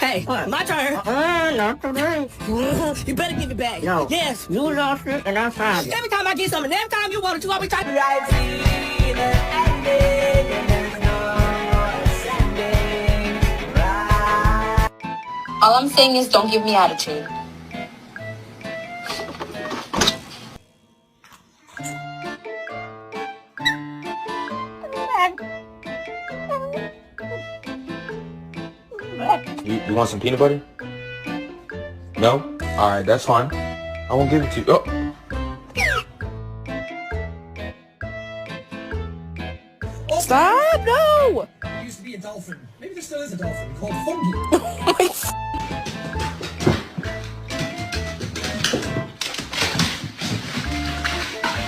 Hey, my turn. Not today. You better give it back. No. Yes. You lost it and I found it. Every time I get something, every time you want it, you always try to... All I'm saying is don't give me attitude. You want some peanut butter? No? Alright, that's fine. I won't give it to you. Oh. Stop! No! There used to be a dolphin. Maybe there still is a dolphin called Fungi.